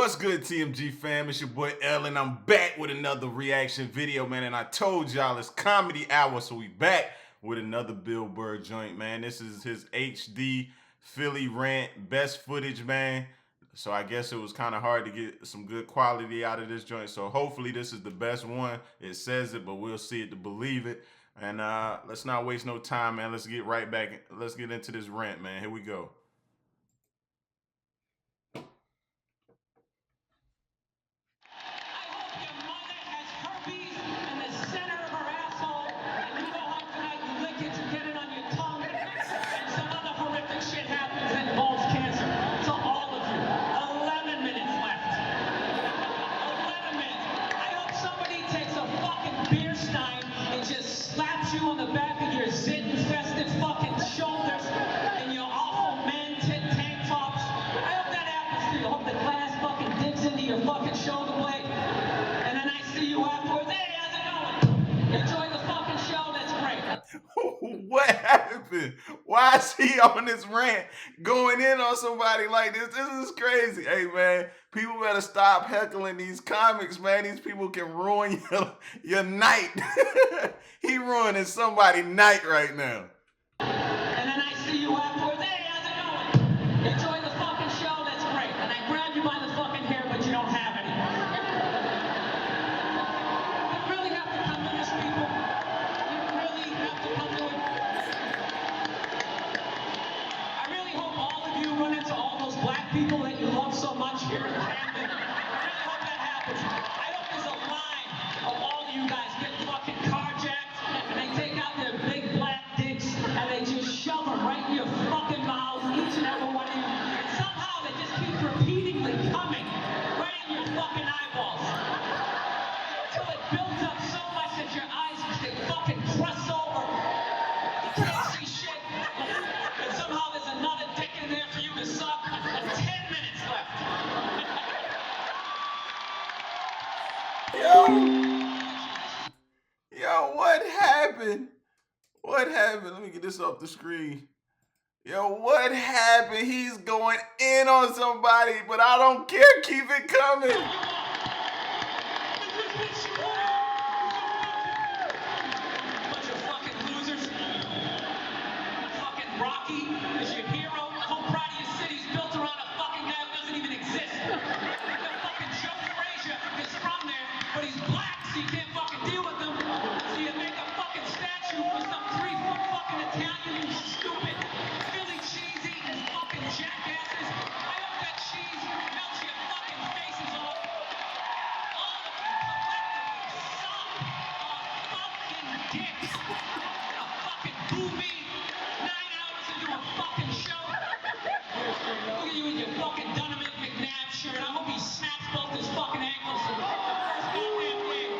What's good, TMG fam? It's your boy L, and I'm back with another reaction video, man. And I told y'all it's comedy hour, so we back with another Bill Burr joint, man. This is his HD Philly Rant best footage, man. So I guess it was kind of hard to get some good quality out of this joint. So hopefully this is the best one. It says it, but we'll see it to believe it. And let's not waste no time, man. Let's get right back. Let's get into this rant, man. Here we go. You on the back of your zit-infested fucking shoulders and your awful man-tit tank tops. I hope that happens to you. I hope the glass fucking digs into your fucking shoulder blade. And then I see you afterwards. Hey, how's it going? Enjoy the fucking show. That's great. What happened? Why is he on this rant going in on somebody like this? This is crazy. Hey, man, people better stop heckling these comics, man. These people can ruin your night. He ruining somebody's night right now. And then I see you afterwards. Hey, how's it going? Enjoy the fucking show. That's great. And I grab you by the fucking hair, but you don't have any. You really have to come to this, people. You really have to come to it. I really hope all of you run into all those black people that you love so much here in Camden. I really hope that happens. I hope there's a line of all of you guys getting fucking carjacked. They take out their big black dicks and they just shove them right in your fucking mouth, each and every one of you. And somehow they just keep repeatedly coming right in your fucking eyeballs. Until it builds up so much that your eyes they fucking press over. You can't see shit. And somehow there's another dick in there for you to suck. 10 minutes left. Yo, what happened? What happened? Let me get this off the screen. Yo, what happened? He's going in on somebody, but I don't care. Keep it coming. Bunch of fucking losers. Fucking Rocky is your hero. The whole pride of your city's built around a fucking guy who doesn't even exist. The fucking Joe Frazier is from there, but he's black, so you can't fucking deal with him. So you make a fucking statue for some 3-foot fucking Italian, you stupid Philly cheesy and fucking jackasses. I hope that cheese melts your fucking faces off. All of you collectively suck fucking dicks. A fucking booby. 9 hours into a fucking show. Look at you in your fucking Donovan McNabb shirt. I hope he snaps both his fucking ankles. First goddamn game. I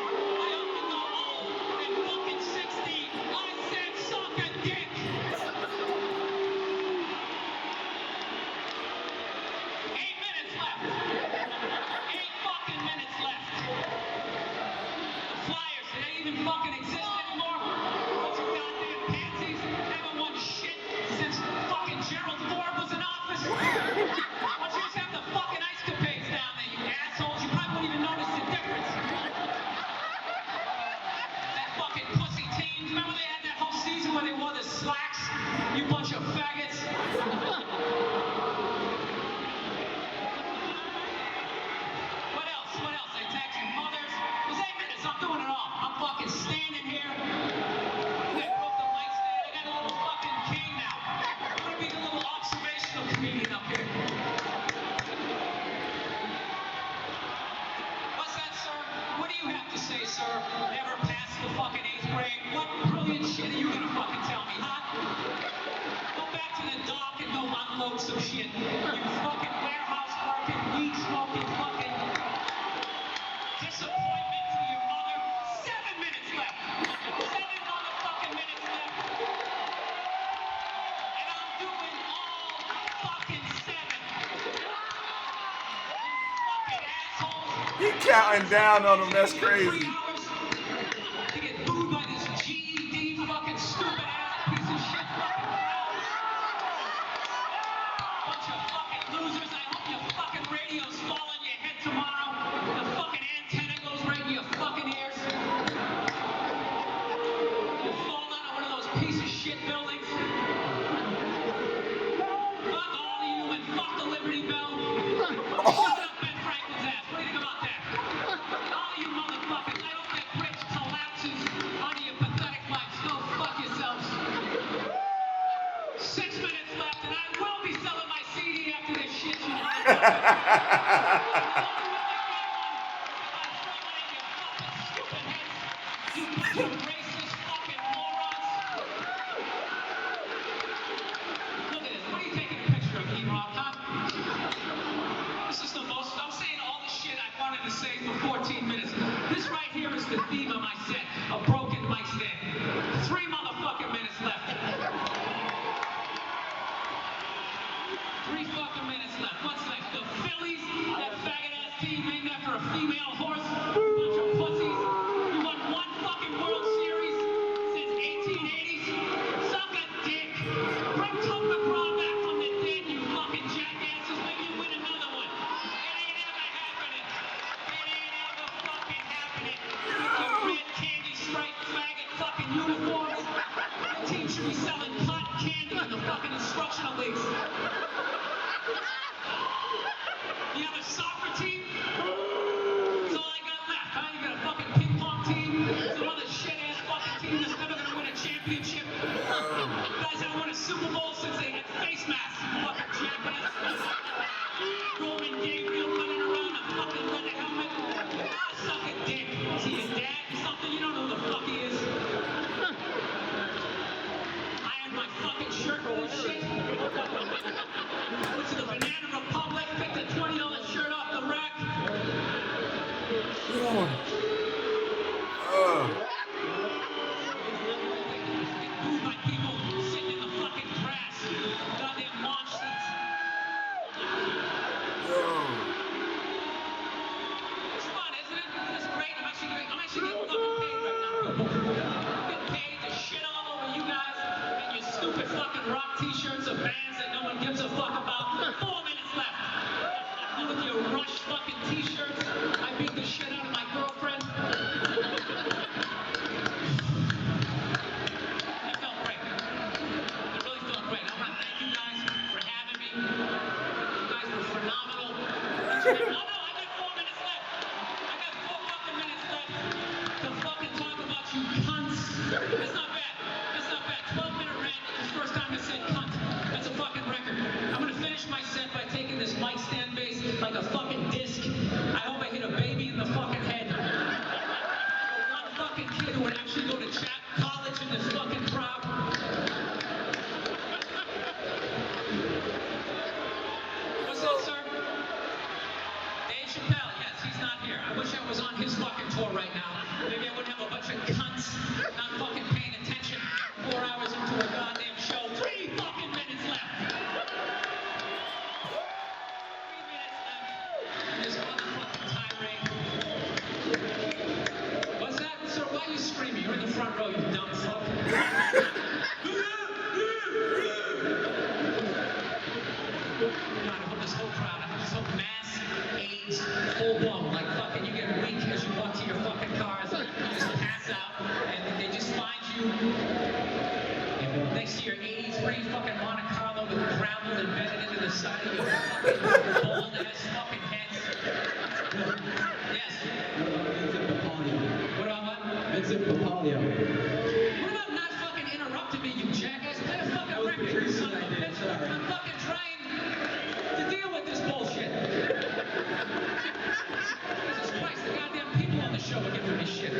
hope you go home at fucking 60. I said suck a dick. 8 minutes left. 8 fucking minutes left. The Flyers, do they even fucking exist anymore? Bunch of goddamn pansies. Haven't won shit since fucking Gerald Ford was in office. Why don't you just have the fucking ice capades down there, you assholes? You probably won't even notice the difference. That fucking pussy teams. Remember they had that whole season where they wore the slacks? You bunch of faggots. What else? What else? They tax your mothers. It was 8 minutes. I'm doing it all. I'm fucking standing here. They broke the lights there. I got a little fucking king now. I'm gonna be the little observational comedian up here. What's that, sir? What do you have to say, sir? Never passed the fucking 8th grade. What brilliant shit are you gonna fucking tell me, huh? Go back to the dock and go unload some shit. You fucking warehouse working, weed smoking, fucking disappointment to your mother. 7 minutes left. 7 motherfucking minutes left. And I'm doing all fucking 7. You fucking assholes. He counting down on them. That's crazy. 3 hours to get booed by this GED fucking stupid ass piece of shit fucking crowd. Bunch of fucking losers. I hope your fucking radios fall on your head You bunch of racist fucking morons. Look at this. What are you taking a picture of, E-Rock, huh? This is the most, I'm saying all the shit I wanted to say for 14 minutes. This right here is the theme of my set. A broken mic stand. 3 motherfucking minutes left. 3 fucking minutes left. What's next? The Phillies, that faggot ass team named after a female horse. Bunch of pussies. You won 1 fucking World Series since 1880s. Suck a dick. Bring Tom McGraw back from the dead, you fucking jackasses. Maybe you win another one. It ain't ever happening. It ain't ever fucking happening. With your red candy striped faggot fucking uniforms. The team should be selling cotton candy in the fucking instructional leagues. You have a soccer team? That's all I got left, huh? You got a fucking ping pong team? Some other shit-ass fucking team that's never gonna win a championship? Guys haven't won a Super Bowl since they had face masks, you fucking jackass. Roman Gabriel running around a fucking leather helmet. Ah, suck a dick. Is he your dad or something? You don't know who the fuck he is. Ironed my fucking shirt for this shit. Went to the Banana Republic, picked a $20 shirt off the rack. Booed by people sitting in the fucking grass. Goddamn monsters. It's fun, isn't it? It's great. I'm actually getting fucking paid right now. I'm getting paid to shit all over you guys and your stupid fucking rock t-shirts of bands that no one gives a fuck about. 4 minutes left. You with your Rush fucking t-shirts. I beat the shit out of my girlfriend. That felt great. It really felt great. I want to thank you guys for having me. You guys were phenomenal. Oh no, I got 4 minutes left. I got 4 fucking minutes left to fucking talk about you cunts. That's not bad. That's not bad. 12-minute rant. It's the first time I said cunt. That's a fucking record. I'm gonna finish my set by taking this mic stand base like a fucking disc. I hope I hit a baby in the fucking head. One fucking kid who would actually go to college in this fucking crowd. What's that, sir? Dave Chappelle, yes, he's not here. I wish I was on his fucking tour right now. Maybe I wouldn't have a bunch of cunts not fucking paying attention 4 hours into a goddamn show. 3 fucking minutes left. 3 minutes left. This motherfucking tirade. What's that? Sir, why are you screaming? You're in the front row, you dumb fuck. God, I hope this whole crowd, I hope this whole mass AIDS full blown, like fucking you get weak as you walk to your fucking cars, you just pass out, and they just find you next to your 83 fucking Monte Carlo with gravel embedded into the side of your fucking bald ass fucking heads. Yes. What about what? Vincent Papalio. What about not fucking interrupting me, you jackass? Play a fucking record, you son of a bitch. I'm fucking trying to deal with this bullshit. Jesus Christ, the goddamn people on the show are giving me shit.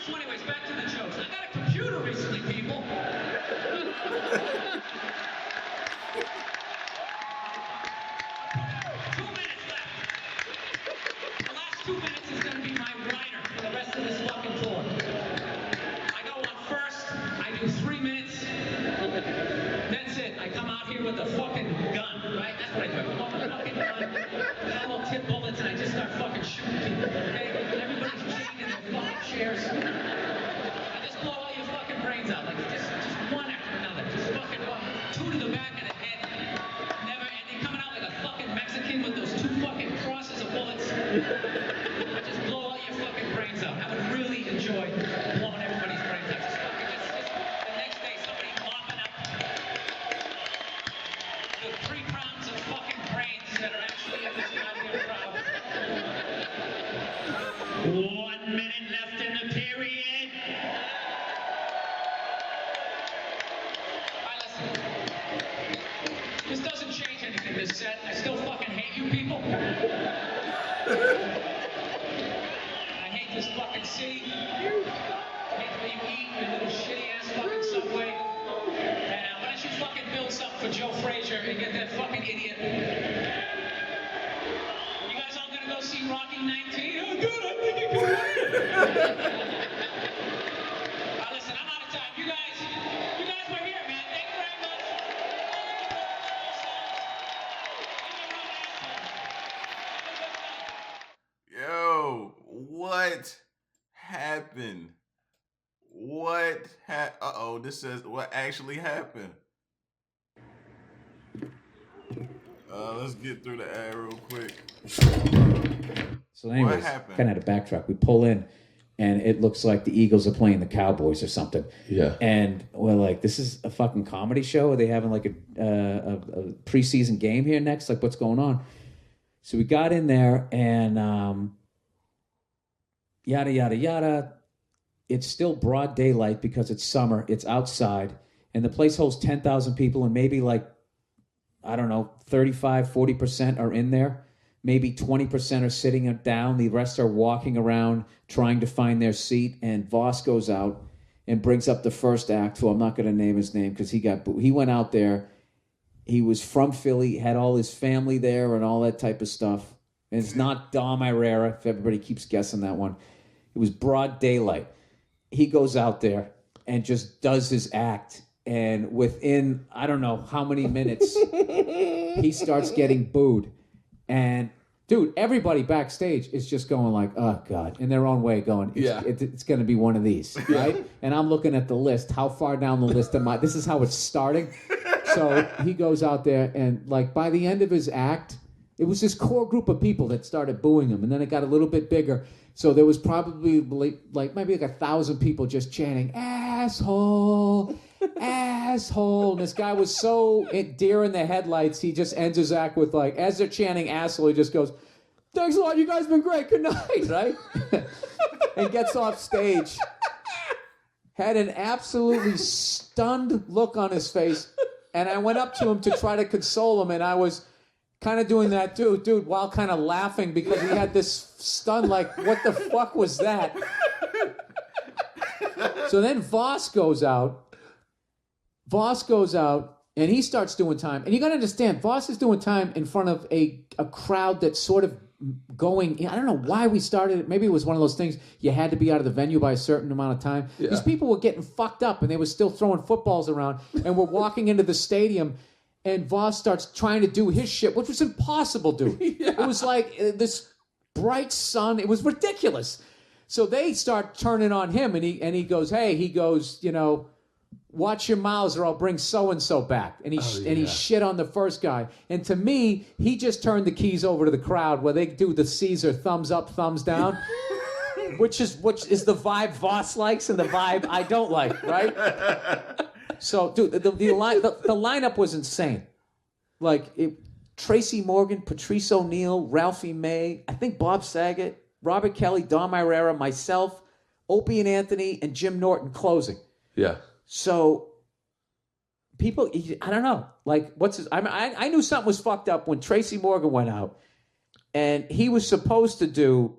So anyways, back to the jokes. I got a computer recently, people. 2 minutes left. The last 2 minutes is gonna be my rider for the rest of this fucking tour. I go on first, I do 3 minutes. That's it. I come out here with a fucking gun, right? That's what I do. I come out with a fucking gun, got little tip bullets, and I just start fucking shooting people, okay? Everybody's chained in their fucking chairs. I just blow all your fucking brains out, like just one after another. Just fucking one. 2 to the back of the head. Never ending. Coming out like a fucking Mexican with those 2 fucking crosses of bullets. I just blow all your fucking brains out. I would really enjoy blowing everybody's brains out. Just the next day somebody mopping up the 3 pounds of fucking brains that are actually in this goddamn crowd. 1 minute left in the period. All right, listen. set. I still fucking hate you people. I hate this fucking city. I hate the way you eat your little shitty ass fucking Subway. And why don't you fucking build something for Joe Frazier and get that fucking idiot. You guys all gonna go see Rocky 19? Oh, good, I think you can win. Listen, I'm out of time. You guys were here, man. Thank you very much. Yo, what happened? Uh-oh, this says what actually happened. Let's get through the ad real quick. So anyways, What happened? kind of had a backtrack. We pull in, and it looks like the Eagles are playing the Cowboys or something. Yeah. And we're like, this is a fucking comedy show? Are they having like a preseason game here next? Like, what's going on? So we got in there, and yada, yada, yada. It's still broad daylight because it's summer. It's outside. And the place holds 10,000 people, and maybe like, I don't know, 35, 40% are in there. Maybe 20% are sitting down. The rest are walking around trying to find their seat. And Voss goes out and brings up the first act, who I'm not going to name his name because he went out there. He was from Philly, had all his family there and all that type of stuff. And it's not Dom Irrera, if everybody keeps guessing that one. It was broad daylight. He goes out there and just does his act. And within, I don't know how many minutes, he starts getting booed. And, dude, everybody backstage is just going like, oh, God, in their own way going, it's going to be one of these, right? And I'm looking at the list. How far down the list am I? This is how it's starting. So he goes out there, and, like, by the end of his act, it was this core group of people that started booing him. And then it got a little bit bigger. So there was probably, like maybe like 1,000 people just chanting, asshole, asshole. And this guy was so deer in the headlights, he just ends his act with, like, as they're chanting asshole, he just goes, thanks a lot, you guys been great, good night, right? And gets off stage. Had an absolutely stunned look on his face. And I went up to him to try to console him, and I was kind of doing that, dude, while kind of laughing because he had this stun, like, what the fuck was that? So then Voss goes out, and he starts doing time. And you got to understand, Voss is doing time in front of a crowd that's sort of going, I don't know why we started it. Maybe it was one of those things, you had to be out of the venue by a certain amount of time. Yeah. These people were getting fucked up, and they were still throwing footballs around, and we're walking into the stadium, and Voss starts trying to do his shit, which was impossible, dude. Yeah. It was like this bright sun. It was ridiculous. So they start turning on him, and he goes, you know, watch your mouths or I'll bring so-and-so back. And he shit on the first guy. And to me, he just turned the keys over to the crowd where they do the Caesar thumbs up, thumbs down, which is the vibe Voss likes and the vibe I don't like, right? So, dude, the lineup was insane. Like, Tracy Morgan, Patrice O'Neal, Ralphie May, I think Bob Saget, Robert Kelly, Dom Irrera, myself, Opie and Anthony, and Jim Norton closing. Yeah. So, people, I don't know. Like, I knew something was fucked up when Tracy Morgan went out, and he was supposed to do...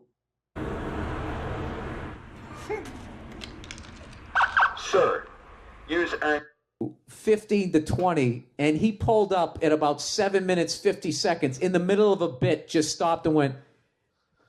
Sir, use 15 to 20, and he pulled up at about 7 minutes, 50 seconds, in the middle of a bit, just stopped and went,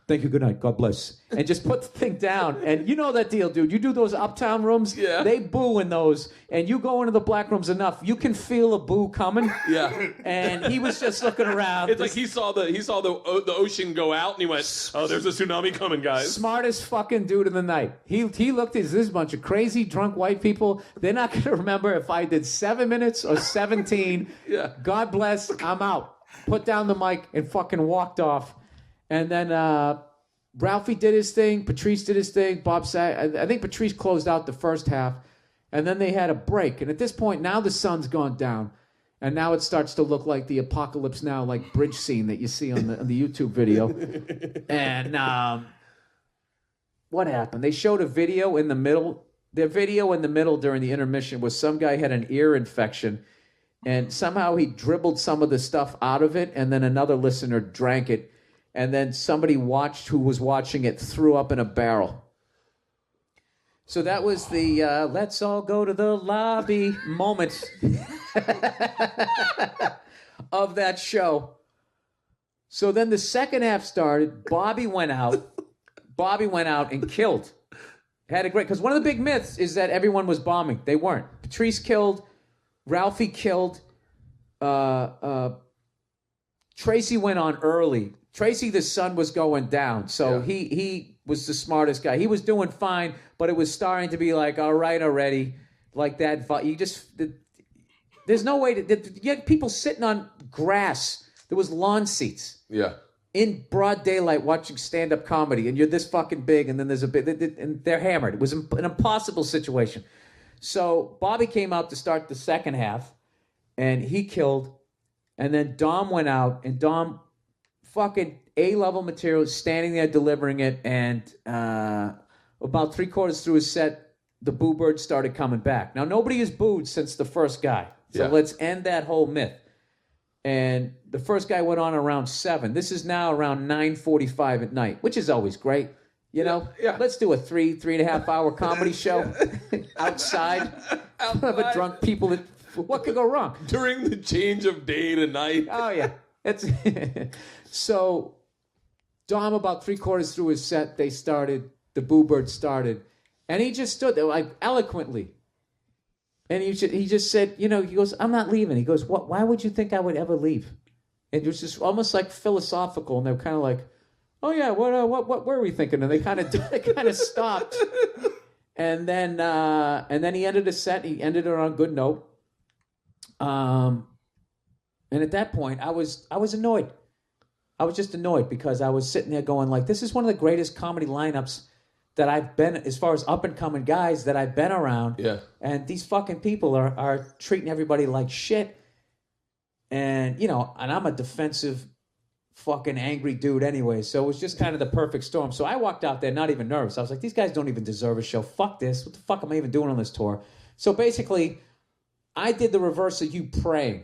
thank you, good night, God bless, and just put the thing down. And you know that deal, dude. You do those uptown rooms, they boo in those, and you go into the black rooms enough, you can feel a boo coming. Yeah. And he was just looking around. It's like he saw the ocean go out, and he went, oh, there's a tsunami coming, guys. Smartest fucking dude of the night. He looked at this bunch of crazy drunk white people. They're not going to remember if I did 7 minutes or 17. Yeah. God bless, I'm out. Put down the mic and fucking walked off. And then Ralphie did his thing. Patrice did his thing. Bob said, I think Patrice closed out the first half. And then they had a break. And at this point, now the sun's gone down. And now it starts to look like the Apocalypse Now, like bridge scene that you see on the YouTube video. And what happened? They showed a video in the middle. Their video in the middle during the intermission was some guy had an ear infection. And somehow he dribbled some of the stuff out of it, and then another listener drank it, and then somebody who was watching it threw up in a barrel. So that was the let's all go to the lobby moment of that show. So then the second half started. Bobby went out and killed. Had a great, because one of the big myths is that everyone was bombing. They weren't. Patrice killed. Ralphie killed. Tracy went on early. Tracy, the sun was going down, so he was the smartest guy. He was doing fine, but it was starting to be like, all right already, like that. There's no way to. You had people sitting on grass. There was lawn seats. Yeah. In broad daylight watching stand-up comedy, and you're this fucking big, and then there's a bit, and they're hammered. It was an impossible situation. So Bobby came out to start the second half, and he killed, and then Dom went out, and Dom fucking A-level material, standing there delivering it, and about 3/4 through his set, the boo bird started coming back. Now, nobody has booed since the first guy, so let's end that whole myth. And the first guy went on around 7. This is now around 9:45 at night, which is always great. You know, let's do a 3.5 hour comedy show outside of a drunk people. What could go wrong? During the change of day to night. Oh, yeah. It's so Dom, about 3/4 through his set, the Boo Bird started. And he just stood there like eloquently. And he just said, he goes, I'm not leaving. He goes, what? Why would you think I would ever leave? And it was just almost like philosophical. And they were kind of like, oh yeah, what were we thinking? And they kind of stopped. And then he ended his set. He ended it on a good note. And at that point, I was annoyed. I was just annoyed because I was sitting there going like, this is one of the greatest comedy lineups that I've been, as far as up and coming guys that I've been around. Yeah. And these fucking people are treating everybody like shit. And, and I'm a defensive fucking angry dude anyway. So it was just kind of the perfect storm. So I walked out there not even nervous. I was like, these guys don't even deserve a show. Fuck this. What the fuck am I even doing on this tour? So basically, I did the reverse of you praying.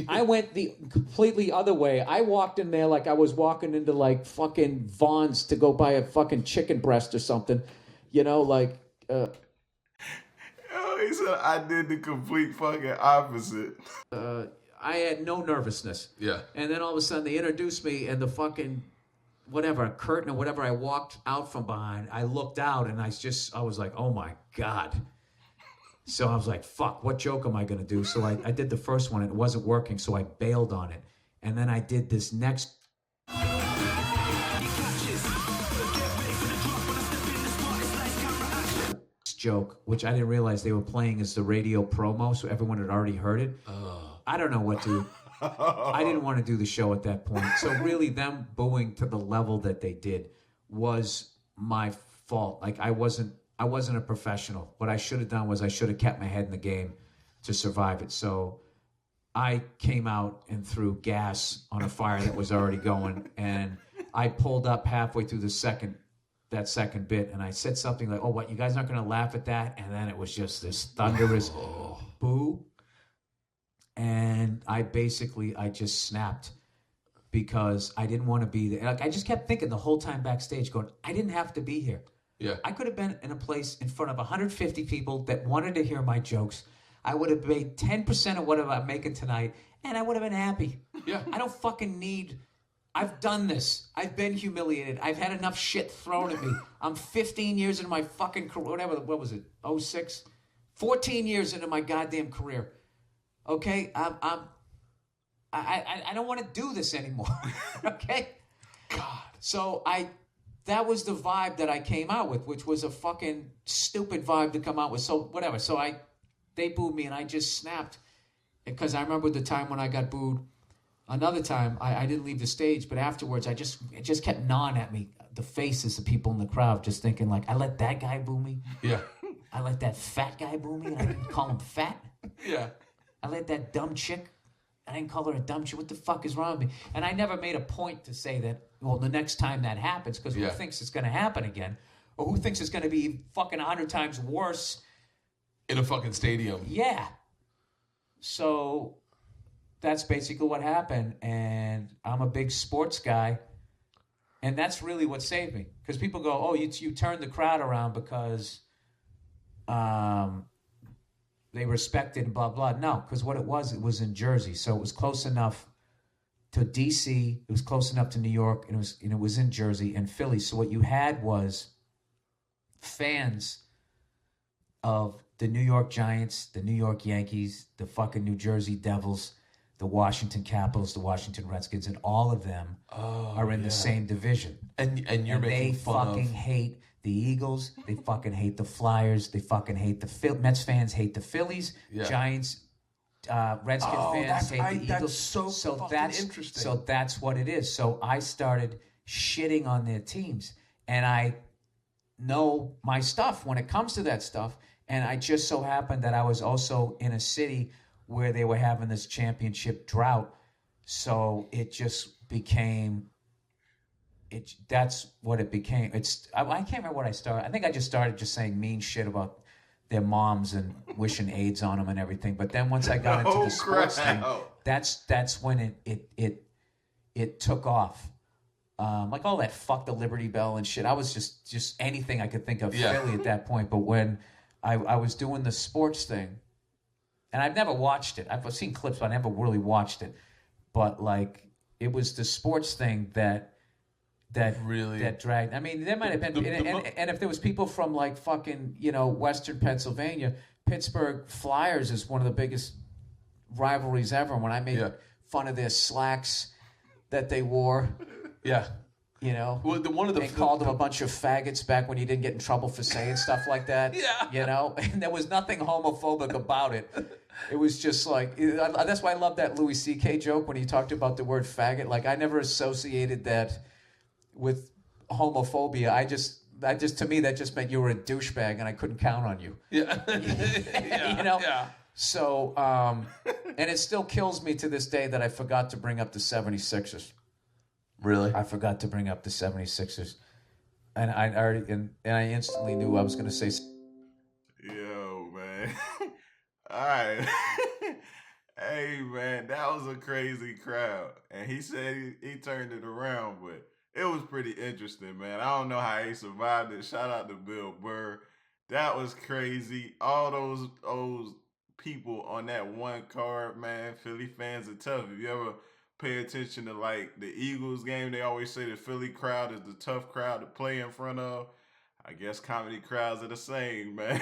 I went the completely other way. I walked in there like I was walking into like fucking Vaughn's to go buy a fucking chicken breast or something. Like... Oh, he said I did the complete fucking opposite. I had no nervousness. Yeah. And then all of a sudden they introduced me and the fucking curtain or whatever I walked out from behind, I looked out and I was like, oh my God. So I was like, fuck, what joke am I going to do? So I did the first one and it wasn't working, so I bailed on it. And then I did this next joke, which I didn't realize they were playing as the radio promo, so everyone had already heard it. I don't know what to... I didn't want to do the show at that point. So really them booing to the level that they did was my fault. Like I wasn't a professional. What I should have done was I should have kept my head in the game to survive it. So I came out and threw gas on a fire that was already going, and I pulled up halfway through that second bit, and I said something like, oh, what, you guys aren't going to laugh at that? And then it was just this thunderous boo. And I just snapped because I didn't want to be there. Like, I just kept thinking the whole time backstage going, I didn't have to be here. Yeah. I could have been in a place in front of 150 people that wanted to hear my jokes. I would have made 10% of what I'm making tonight, and I would have been happy. Yeah. I don't fucking need... I've done this. I've been humiliated. I've had enough shit thrown at me. I'm 15 years into my fucking career. Whatever, what was it? 06? 14 years into my goddamn career. Okay? I don't want to do this anymore. Okay? God. So that was the vibe that I came out with, which was a fucking stupid vibe to come out with. So whatever. So they booed me and I just snapped. Because I remember the time when I got booed. Another time, I didn't leave the stage, but afterwards, it just kept gnawing at me. The faces of people in the crowd, just thinking like, I let that guy boo me. Yeah. I let that fat guy boo me, and I didn't call him fat. Yeah. I let that dumb chick, I didn't call her a dumb chick. What the fuck is wrong with me? And I never made a point to say that, well, the next time that happens, because who thinks it's going to happen again? Or who thinks it's going to be fucking 100 times worse? In a fucking stadium. Yeah. So... that's basically what happened. And I'm a big sports guy. And that's really what saved me. Because people go, oh, you turned the crowd around because they respected and blah, blah. No, because what it was in Jersey. So it was close enough to D.C., it was close enough to New York, and it was in Jersey and Philly. So what you had was fans of the New York Giants, the New York Yankees, the fucking New Jersey Devils, the Washington Capitals, the Washington Redskins, and all of them are in the same division. And you're making they fun fucking of... hate the Eagles. They fucking hate the Flyers. They fucking hate the Mets fans hate the Phillies. Yeah. Giants, Redskin fans hate the Eagles. That's so fucking interesting. So that's what it is. So I started shitting on their teams, and I know my stuff when it comes to that stuff. And I just so happened that I was also in a city where they were having this championship drought. So it just became, that's what it became. I can't remember what I started. I think I just started just saying mean shit about their moms and wishing AIDS on them and everything. But then once I got into the sports thing, that's when it took off. Like all that fuck the Liberty Bell and shit. I was just anything I could think of Philly at that point. But when I was doing the sports thing, and I've never watched it. I've seen clips, but I never really watched it. But like, it was the sports thing that dragged. I mean, there might have been, and if there was people from like fucking, Western Pennsylvania, Pittsburgh Flyers is one of the biggest rivalries ever. When I made fun of their slacks that they wore, Well, they called them a bunch of faggots back when you didn't get in trouble for saying stuff like that. And there was nothing homophobic about it. It was just like, that's why I love that Louis C.K. joke when he talked about the word faggot. Like, I never associated that with homophobia. I just to me that just meant you were a douchebag and I couldn't count on you. So and it still kills me to this day that I forgot to bring up the 76ers. Really? I forgot to bring up the 76ers. And I already and I instantly knew I was going to say. Yo, man. All right. Hey, man, that was a crazy crowd. And he said he turned it around, but it was pretty interesting, man. I don't know how he survived it. Shout out to Bill Burr. That was crazy. All those people on that one card, man. Philly fans are tough. If you ever pay attention to like the Eagles game, they always say the Philly crowd is the tough crowd to play in front of. I guess comedy crowds are the same, man.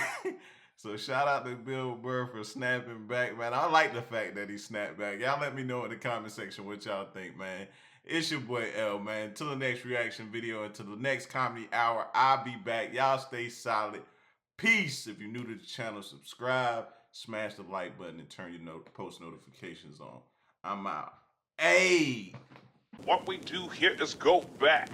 So shout out to Bill Burr for snapping back, man. I like the fact that he snapped back. Y'all let me know in the comment section what y'all think, man. It's your boy L, man. Until the next reaction video, until the next comedy hour, I'll be back. Y'all stay solid. Peace. If you're new to the channel, subscribe, smash the like button, and turn your post notifications on. I'm out. Hey! What we do here is go back.